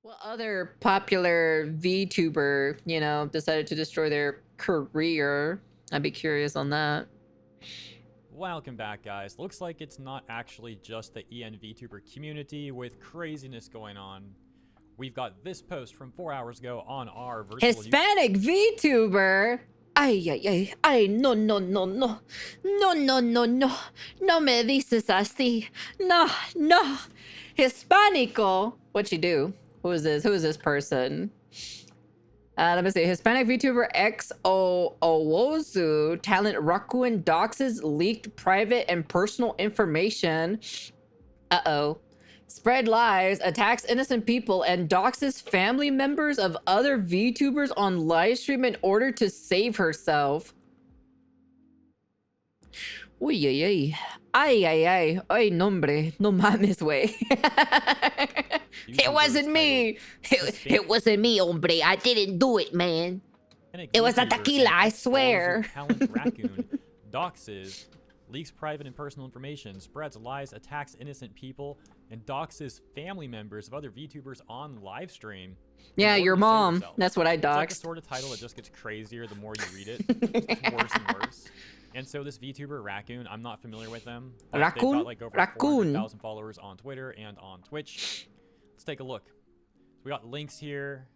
Well, other popular VTuber, decided to destroy their career. I'd be curious on that. Welcome back, guys. Looks like it's not actually just the Vtuber community with craziness going on. We've got this post from 4 hours ago on our virtual Hispanic VTuber. Ay, ay, ay, ay, no, no, no, no. No, no, no, no. No me dices así. No, no. Hispanico. What'd she do? Who is this? Who is this person? Let me see. Hispanic VTuber XO Owozu talent Rakuen doxes leaked private and personal information. Uh-oh. Spread lies, attacks innocent people, and doxes family members of other VTubers on livestream in order to save herself. Uy, ay, ay. Ay, ay, ay. Ay, nombre. No mames, way. It wasn't me. It wasn't me, hombre. I didn't do it, man. It was a tequila, I swear. Talent raccoon doxes, leaks private and personal information, spreads lies, attacks innocent people, and doxes family members of other VTubers on live stream. Yeah, your mom. That's what I doxed. It's like a sort of title that just gets crazier the more you read it. It's worse and worse. And so this VTuber Raccoon, I'm not familiar with them. Raccoon? They've got like over 400,000 followers on Twitter and on Twitch. Let's take a look. So we got links here,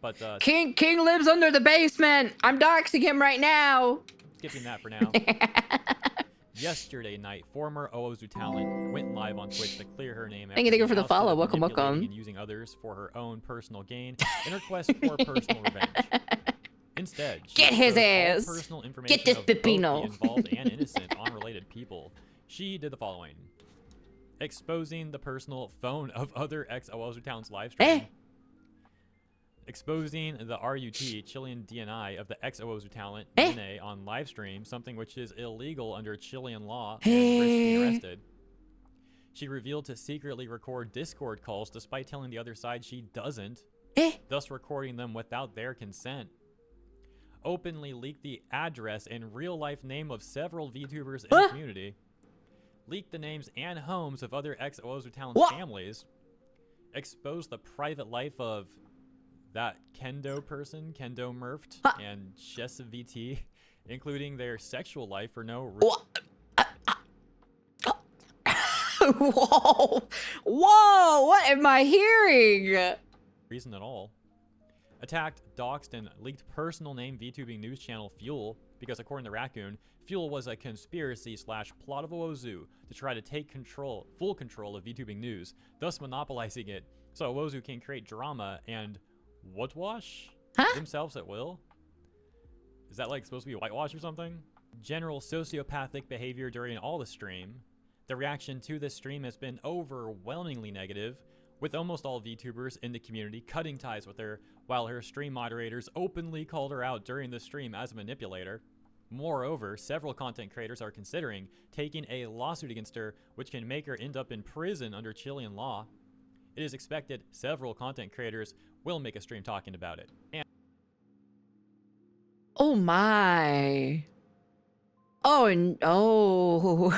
but King lives under the basement. I'm doxing him right now. Skipping that for now. Yesterday night, former Owozu talent went live on Twitch to clear her name. Thank you for the follow. Welcome. And using others for her own personal gain and request for personal revenge. Instead, get his ass. Personal information get this of pepino. Both the involved and innocent unrelated people. She did the following: exposing the personal phone of other ex-Owozu talents live stream. Exposing the RUT Chilean DNI of the ex-Owozu talent DNA on live stream, something which is illegal under Chilean law and risks being arrested. She revealed to secretly record Discord calls despite telling the other side she doesn't, thus recording them without their consent. Openly leaked the address and real-life name of several VTubers in the community. Leaked the names and homes of other ex-Owozu talent families. Exposed the private life of that Kendo person, Kendo Murphed, and Chess VT, including their sexual life for no reason. Whoa! Whoa! What am I hearing? Reason at all. Attacked, doxed, and leaked personal name VTubing news channel Fuel, because according to Raccoon, Fuel was a conspiracy / plot of Owozu to try to take full control of VTubing news, thus monopolizing it, so Owozu can create drama and whitewash themselves at will. Is that like supposed to be whitewash or something? General sociopathic behavior during all the stream. The reaction to this stream has been overwhelmingly negative, with almost all VTubers in the community cutting ties with her, while her stream moderators openly called her out during the stream as a manipulator. Moreover, several content creators are considering taking a lawsuit against her, which can make her end up in prison under Chilean law. It is expected several content creators will make a stream talking about it. And oh my. Oh no.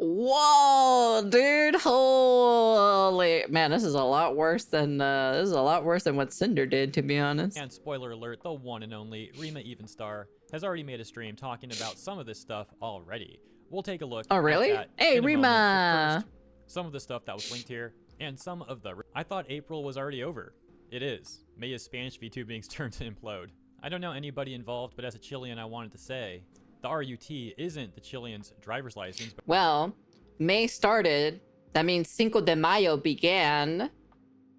Whoa, dude! Holy man, this is a lot worse than what Cinder did, to be honest. And spoiler alert: the one and only Rima Evenstar has already made a stream talking about some of this stuff already. We'll take a look. Oh really? Hey Rima! First, some of the stuff that was linked here, and some of the. I thought April was already over. It is. May is Spanish VTubing's turn to implode. I don't know anybody involved, but as a Chilean, I wanted to say. The RUT isn't the Chilean's driver's license. Well, May started. That means Cinco de Mayo began.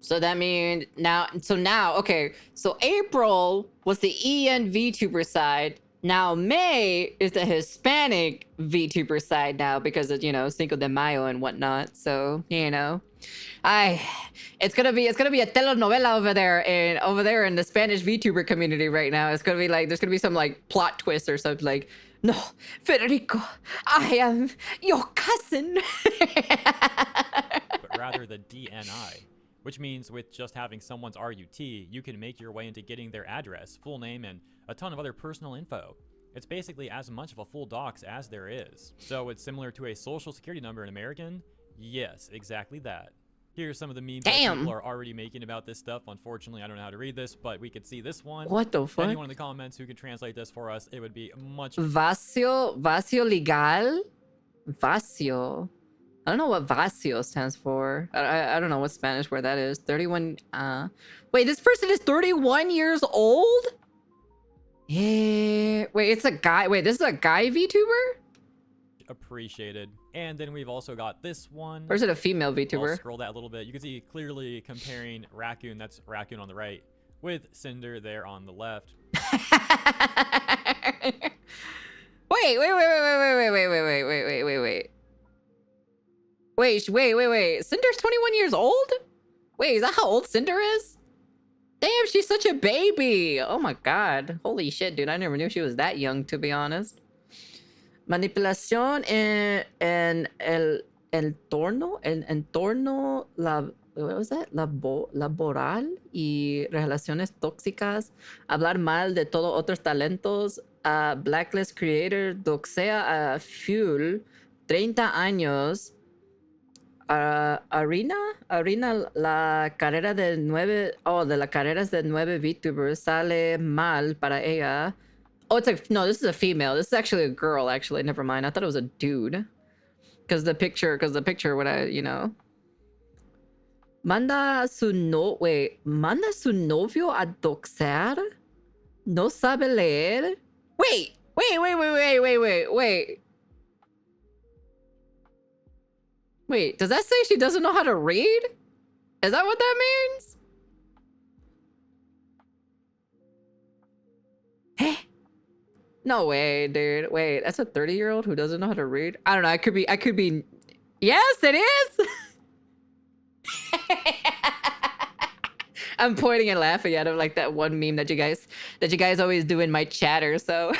So that means now, okay. So April was the VTuber side. Now May is the Hispanic VTuber side now because of, Cinco de Mayo and whatnot. So, it's gonna be a telenovela over there in the Spanish VTuber community right now. It's gonna be like there's gonna be some like plot twist or something like, no, Federico, I am your cousin. But rather the DNI, which means with just having someone's RUT, you can make your way into getting their address, full name, and a ton of other personal info. It's basically as much of a full dox as there is. So it's similar to a social security number in American? Yes, exactly that. Here's some of the memes that people are already making about this stuff. Unfortunately, I don't know how to read this, but we could see this one. What the fuck? Anyone in the comments who could translate this for us, it would be much... Vacío legal? Vacío. I don't know what vacío stands for. I don't know what Spanish word that is. 31... Wait, this person is 31 years old? Yeah. Wait, it's a guy. Wait, this is a guy VTuber? Appreciated. And then we've also got this one. Or is it a female VTuber? I'll scroll that a little bit. You can see clearly comparing Raccoon, that's Raccoon on the right, with Cinder there on the left. Wait. Cinder's 21 years old? Wait, is that how old Cinder is? Damn, she's such a baby. Oh my god. Holy shit, dude. I never knew she was that young, to be honest. Manipulación en el entorno what was that? Laboral y relaciones tóxicas. Hablar mal de todos otros talentos. Blacklist creator doxea a Fuel. 30 años. Arena la carrera de 9 de la carreras de 9 VTubers sale mal para ella. Oh, it's like, no, this is a female. This is actually a girl, actually. Never mind. I thought it was a dude. Because the picture, when I, you know. Manda su novio a doxear? No sabe leer? Wait. Wait, does that say she doesn't know how to read? Is that what that means? Hey. No way, dude. Wait, that's a 30-year-old who doesn't know how to read? I don't know. I could be. Yes, it is. I'm pointing and laughing at him like that one meme that you guys always do in my chatter. So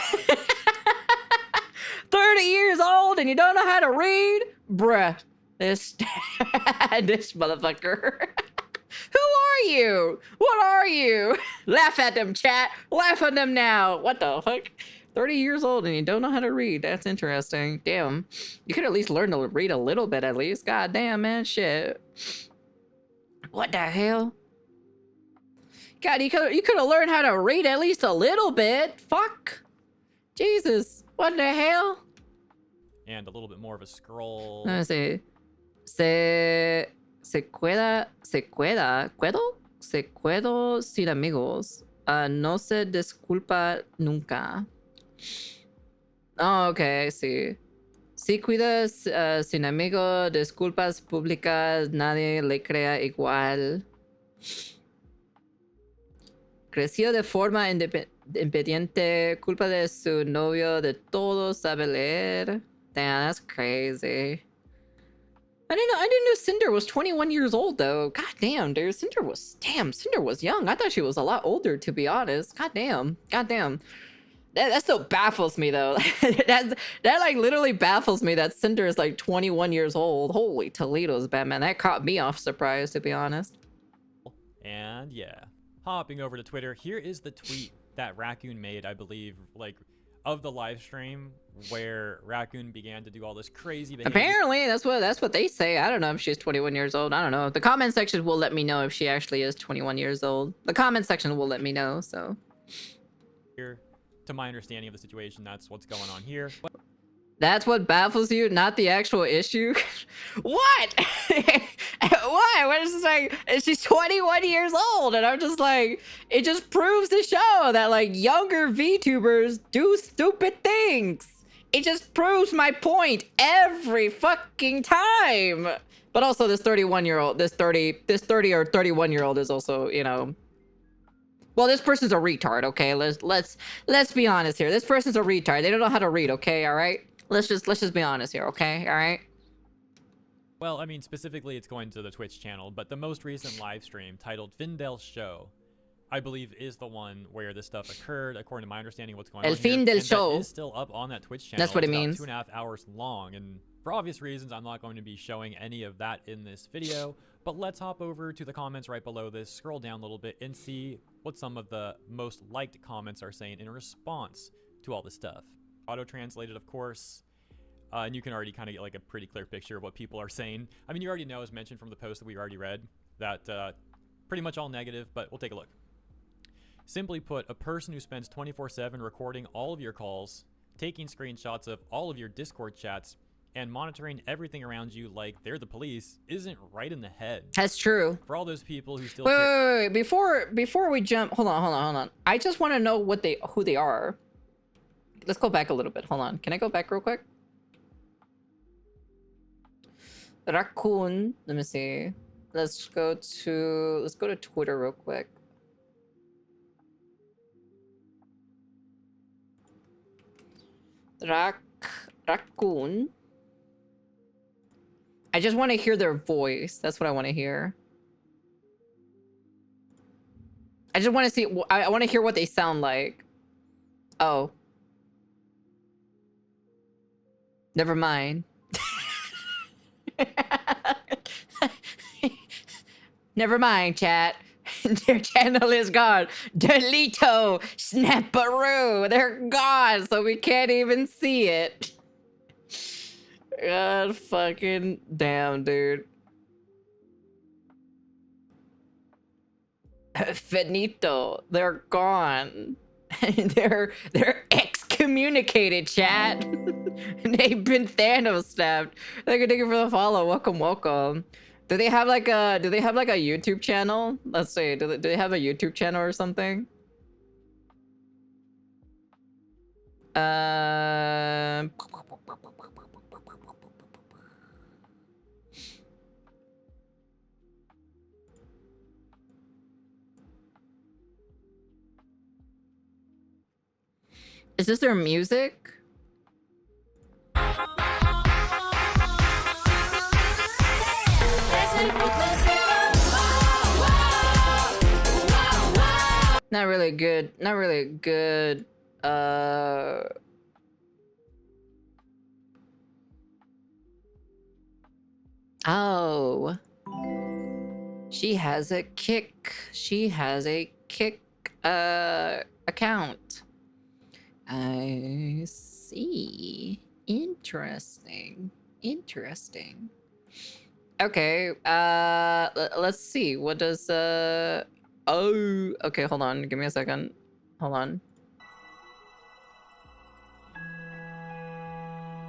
30 years old and you don't know how to read? Bruh. This motherfucker. Who are you? What are you? Laugh at them, chat. Laugh at them now. What the fuck? 30 years old and you don't know how to read. That's interesting. Damn. You could at least learn to read a little bit at least. God damn, man. Shit. What the hell? God, you could have learned how to read at least a little bit. Fuck. Jesus. What the hell? And a little bit more of a scroll. Let's see. Se queda sin amigos. No se disculpa nunca. Oh, okay, I see. Si cuidas sin amigo, disculpas públicas, nadie le crea igual. Creció de forma independiente, culpa de su novio, de todo sabe leer. Damn, that's crazy. I didn't know Cinder was 21 years old though. God damn, dude. Cinder was young. I thought she was a lot older, to be honest. God damn. That still baffles me though. that like literally baffles me that Cinder is like 21 years old. Holy Toledo's, Batman. That caught me off surprise, to be honest. And yeah, hopping over to Twitter, here is the tweet that Raccoon made, I believe, like of the live stream where Raccoon began to do all this crazy behavior. Apparently, that's what they say. I don't know if she's 21 years old. I don't know. The comment section will let me know if she actually is 21 years old. The comment section will let me know, so. Here, to my understanding of the situation, that's what's going on here. That's what baffles you, not the actual issue? What? What? What is this like? She's 21 years old, and I'm just like, it just proves to show that like younger VTubers do stupid things. It just proves my point every fucking time. But also this 31-year-old, this 30 or 31-year-old is also, you know, well, this person's a retard, okay? Let's be honest here. This person's a retard. They don't know how to read, okay? All right? Let's just be honest here, okay? All right? Well, I mean, specifically it's going to the Twitch channel, but the most recent live stream titled Findel's Show, I believe is the one where this stuff occurred, according to my understanding of what's going on El fin del show. That is still up on that Twitch channel. That's what it about means. 2.5 hours long, and for obvious reasons, I'm not going to be showing any of that in this video, but let's hop over to the comments right below this, scroll down a little bit, and see what some of the most liked comments are saying in response to all this stuff. Auto-translated, of course. and you can already kind of get like a pretty clear picture of what people are saying. I mean, you already know, as mentioned from the post that we already read, that pretty much all negative, but we'll take a look. Simply put, a person who spends 24/7 recording all of your calls, taking screenshots of all of your Discord chats, and monitoring everything around you like they're the police isn't right in the head. That's true. For all those people who still wait. Before we jump, hold on. I just want to know who they are. Let's go back a little bit. Hold on. Can I go back real quick? Raccoon. Let me see. Let's go to Twitter real quick. Raccoon. I just want to hear their voice. That's what I want to hear. I just want to see. I want to hear what they sound like. Oh. Never mind. Never mind, chat. Their channel is gone. Delito, Snapperoo. They're gone, so we can't even see it. God fucking damn, dude. Finito. They're gone. They're excommunicated, chat. They've been Thanos snapped. Thank you for the follow. Welcome. Do they have like a YouTube channel? Let's see. Do they have a YouTube channel or something? Is this their music? Not really good. Oh. She has a Kick account. I see. Interesting. Okay, let's see. What does oh, okay, hold on. Give me a second. Hold on.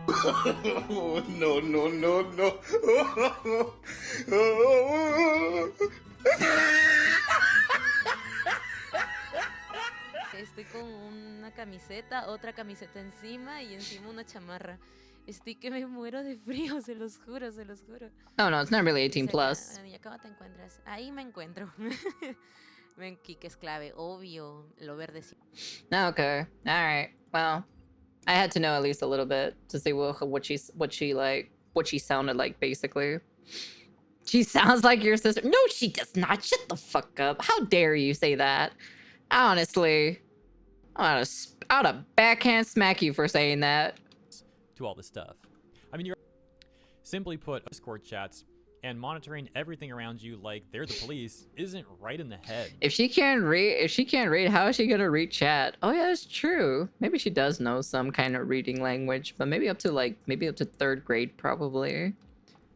No. Estoy con una camiseta, otra camiseta encima y encima una chamarra. Estoy que me muero de frío, se los juro. Oh no, it's not really 18 plus. ¿Y cómo te encuentras? Ahí me encuentro. Kike es clave, obvio. Lo verde sí. Okay, all right. Well, I had to know at least a little bit to see what she sounded like. Basically, she sounds like your sister. No, she does not. Shut the fuck up. How dare you say that? Honestly, I ought to backhand smack you for saying that. to all this stuff. I mean, you're simply put, Discord chats and monitoring everything around you like they're the police isn't right in the head. If she can't read, how is she gonna read chat? Oh yeah, that's true. Maybe she does know some kind of reading language, but maybe up to 3rd grade probably.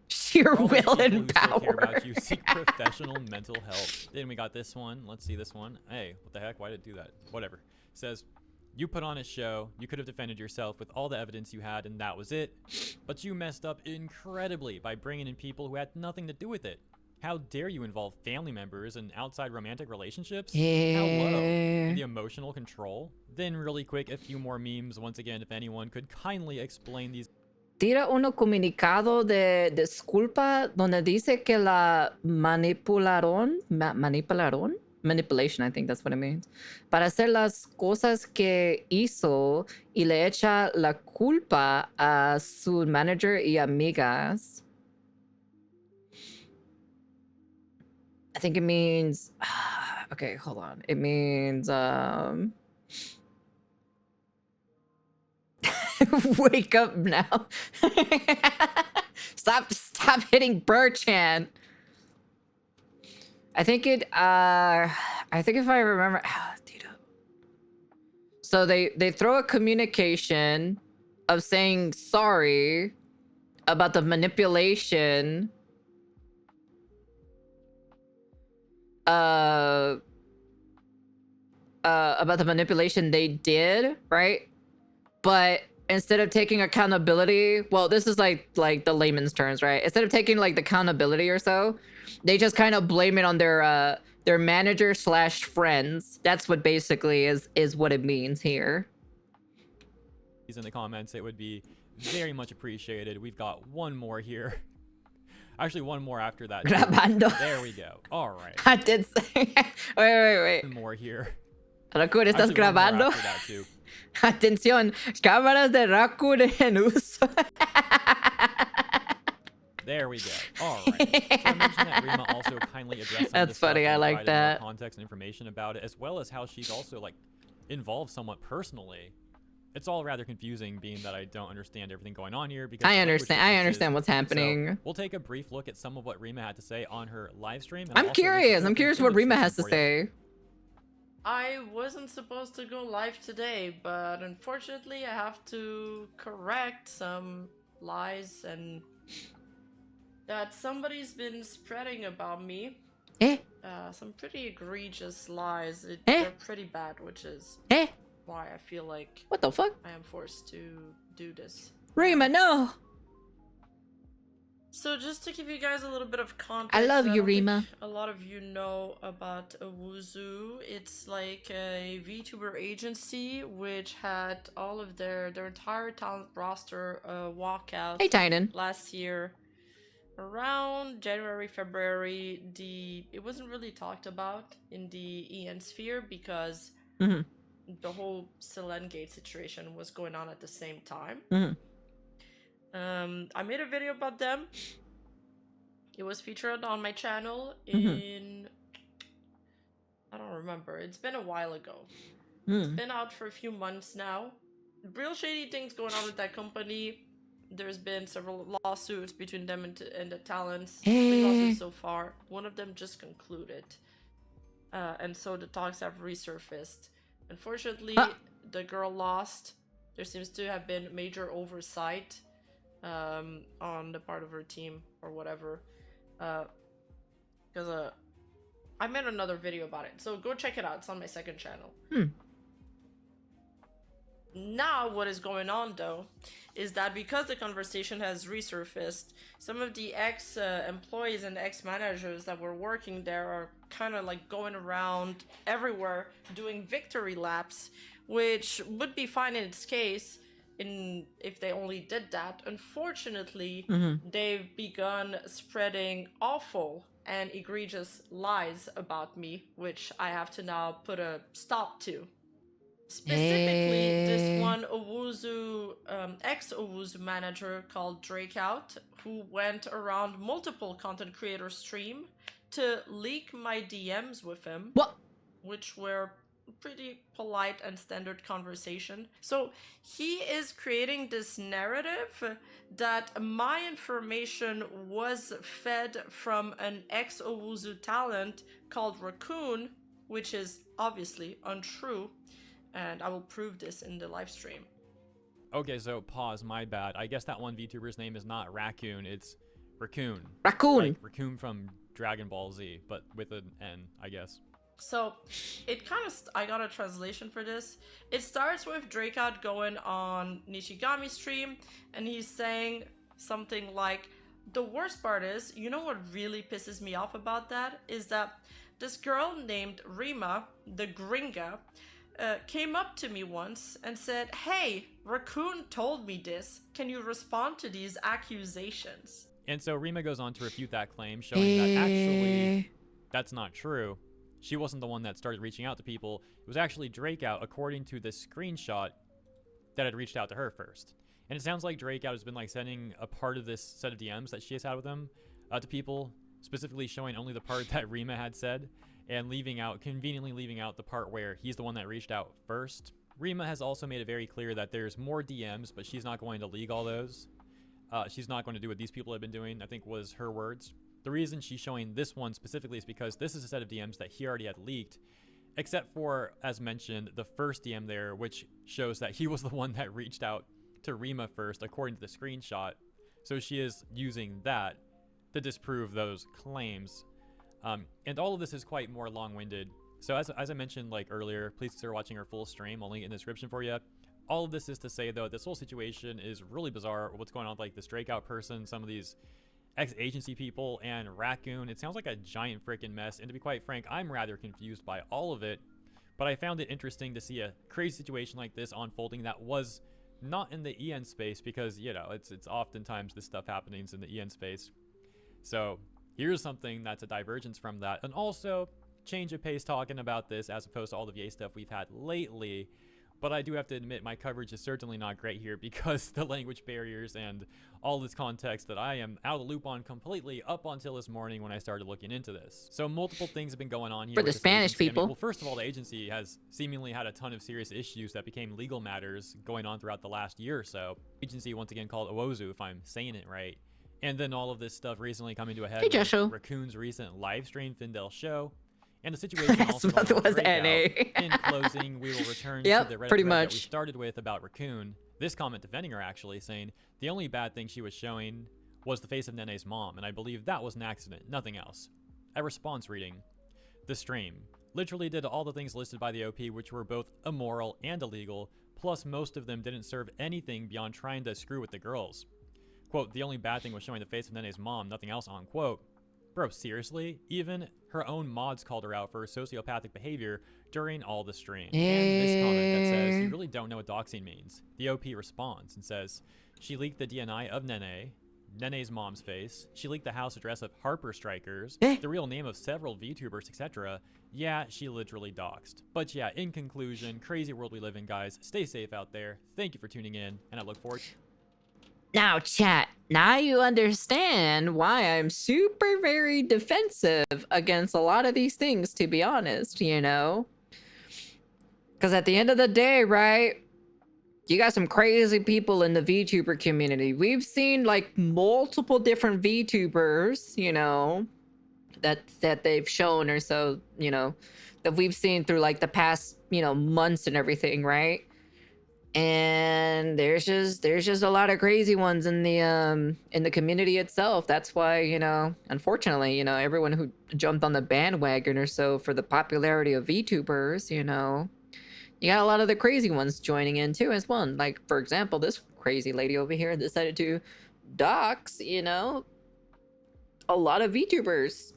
Sheer will and power. Care about you, seek professional mental health. Then we got this one. Let's see this one. Hey, what the heck? Why did it do that? Whatever. Says, you put on a show. You could have defended yourself with all the evidence you had, and that was it. But you messed up incredibly by bringing in people who had nothing to do with it. How dare you involve family members in outside romantic relationships? Yeah. How low? And the emotional control? Then really quick, a few more memes. Once again, if anyone could kindly explain these. Tira uno comunicado de disculpa donde dice que la manipularon. Manipulation, I think that's what it means. Para hacer las cosas que hizo y le echa la culpa a su manager y amigas. I think it means... Okay, hold on. It means... Wake up now. Stop hitting Burchan. I think if I remember, so they throw a communication of saying sorry about the manipulation about the manipulation they did, right? But instead of taking accountability, well, this is like the layman's terms, right? Instead of taking like the accountability or so, they just kind of blame it on their manager slash friends. That's what basically is what it means here. In the comments, it would be very much appreciated. We've got one more here. Actually, one more after that. Grabando. There we go. All right. I did say. Wait. One more here. Raccoon, ¿estás Actually, one more grabando? after that too. Atención, cámaras de Raccoon en uso. There we go. All right. So I mentioned that Rima also kindly addressed some of That's this stuff funny. I and like provided more that. context and information about it, as well as how she's also like involved somewhat personally. It's all rather confusing, being that I don't understand everything going on here. Because I the language understand. I differences. understand what's happening. So we'll take a brief look at some of what Rima had to say on her live stream. And I'm also curious. listen I'm to curious the what Rima description has to for you. say. I wasn't supposed to go live today, but unfortunately I have to correct some lies and that somebody's been spreading about me. Some pretty egregious lies. They're pretty bad, which is why I feel like What the fuck? I am forced to do this. Rima, no. So just to give you guys a little bit of context, I love you, don't think Rima. a lot of you know about Owuzu. It's like a VTuber agency which had all of their entire talent roster walk out Hey, Titan. last year. Around January, February, it wasn't really talked about in the EN sphere because Mhm. the whole Selengate situation was going on at the same time. Mhm. I made a video about them. It was featured on my channel in I don't remember. It's been a while ago. It's been out for a few months now. Real shady things going on with that company. There's been several lawsuits between them and the talents. 3 lawsuits so far. One of them just concluded. And so the talks have resurfaced. Unfortunately, the girl lost. There seems to have been major oversight on the part of her team or whatever. Because I made another video about it. So go check it out. It's on my second channel. Now what is going on though is that because the conversation has resurfaced, some of the ex-employees and ex-managers that were working there are kind of like going around everywhere doing victory laps, which would be fine in its case if they only did that. Unfortunately, they've begun spreading awful and egregious lies about me, which I have to now put a stop to. Specifically, this one Owuzu, ex-Owuzu manager called Drakeout, who went around multiple content creator stream to leak my DMs with him. What? Which were pretty polite and standard conversation. So he is creating this narrative that my information was fed from an ex-Owuzu talent called Raccoon, which is obviously untrue. And I will prove this in the live stream. Okay, so pause. My bad. I guess that one VTuber's name is not Raccoon. It's Raccoon. Raccoon. Like Raccoon from Dragon Ball Z, but with an N, I guess. So it kind of, I got a translation for this. It starts with Drakeout going on Nishigami stream, and he's saying something like, the worst part is, you know what really pisses me off about that? Is that this girl named Rima, the Gringa, came up to me once and said, hey, Raccoon told me this. Can you respond to these accusations? And so Rima goes on to refute that claim, showing that actually that's not true. She wasn't the one that started reaching out to people. It was actually Drakeout, according to this screenshot, that had reached out to her first. And it sounds like Drakeout has been like sending a part of this set of DMs that she has had with him to people, specifically showing only the part that Rima had said, and conveniently leaving out the part where he's the one that reached out first. Rima has also made it very clear that there's more DMs, but she's not going to leak all those. She's not going to do what these people have been doing, I think was her words. The reason she's showing this one specifically is because this is a set of DMs that he already had leaked, except for, as mentioned, the first DM there, which shows that he was the one that reached out to Rima first, according to the screenshot. So she is using that to disprove those claims. And all of this is quite more long-winded. So as I mentioned like earlier, please consider watching our full stream. I'll link it in the description for you. All of this is to say, though, this whole situation is really bizarre. What's going on with like the strikeout person, some of these ex-agency people, and Raccoon. It sounds like a giant freaking mess. And to be quite frank, I'm rather confused by all of it. But I found it interesting to see a crazy situation like this unfolding that was not in the EN space, because, you know, it's oftentimes this stuff happening in the EN space. So here's something that's a divergence from that. And also, change of pace talking about this as opposed to all the VA stuff we've had lately. But I do have to admit, my coverage is certainly not great here because the language barriers and all this context that I am out of the loop on completely up until this morning when I started looking into this. So multiple things have been going on here For the with this Spanish agency. people. Well, first of all, the agency has seemingly had a ton of serious issues that became legal matters going on throughout the last year or so. Agency, once again called Owozu, if I'm saying it right. And then all of this stuff recently coming to a head Hey, with Joshua. Raccoon's recent live stream Findel show. And the situation Last also month going on was with Breakout. NA. In closing, we will return Yep, to the Reddit pretty thread that we much. started with about Raccoon. This comment defending her, actually, saying the only bad thing she was showing was the face of Nene's mom, and I believe that was an accident, nothing else. A response reading. The stream literally did all the things listed by the OP, which were both immoral and illegal, plus most of them didn't serve anything beyond trying to screw with the girls. Quote, the only bad thing was showing the face of Nene's mom, nothing else, unquote. Bro, seriously? Even her own mods called her out for her sociopathic behavior during all the stream. And this comment that says, you really don't know what doxing means. The OP responds and says, she leaked the DNI of Nene, Nene's mom's face. She leaked the house address of Harper Strikers, the real name of several VTubers, etc. Yeah, she literally doxed. But yeah, in conclusion, crazy world we live in, guys. Stay safe out there. Thank you for tuning in, and I look forward to Now, chat, now you understand why I'm super very defensive against a lot of these things, to be honest, you know? Because at the end of the day, right, you got some crazy people in the VTuber community. We've seen, like, multiple different VTubers, you know, that they've shown or so, you know, that we've seen through, like, the past, you know, months and everything, right? And there's just a lot of crazy ones in the community itself. That's why, you know, unfortunately, you know, everyone who jumped on the bandwagon or so for the popularity of VTubers, you know, you got a lot of the crazy ones joining in too as well. Like, for example, this crazy lady over here decided to dox, you know, a lot of VTubers,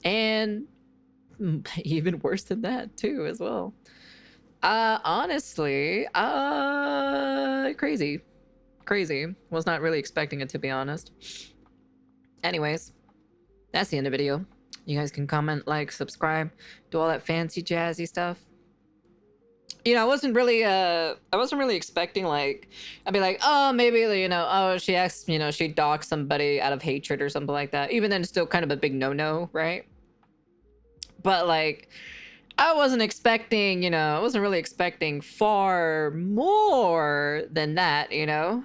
and even worse than that too as well. Honestly, crazy. Was not really expecting it, to be honest. Anyways, that's the end of the video. You guys can comment, like, subscribe, do all that fancy jazzy stuff. You know, I wasn't really expecting, like, I'd be like, oh, maybe, you know, oh, she asked, you know, she doxed somebody out of hatred or something like that. Even then, it's still kind of a big no-no, right? But, like, I wasn't expecting, you know, I wasn't really expecting far more than that, you know?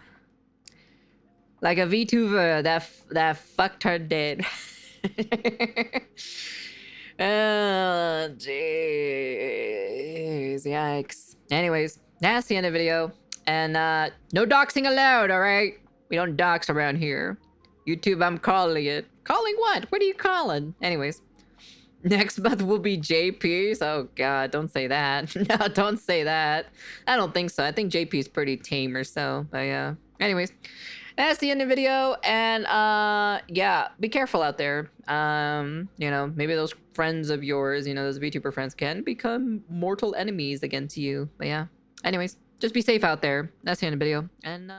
Like a VTuber that fucked her dead. Oh, jeez. Yikes. Anyways, that's the end of the video. And no doxing allowed, alright? We don't dox around here. YouTube, I'm calling it. Calling what? What are you calling? Anyways. Next month will be JP's. Oh god, don't say that. No, don't say that. I don't think so. I think JP's pretty tame or so. But yeah. Anyways, that's the end of the video. And yeah, be careful out there. You know, maybe those friends of yours, you know, those VTuber friends can become mortal enemies against you. But yeah. Anyways, just be safe out there. That's the end of the video. And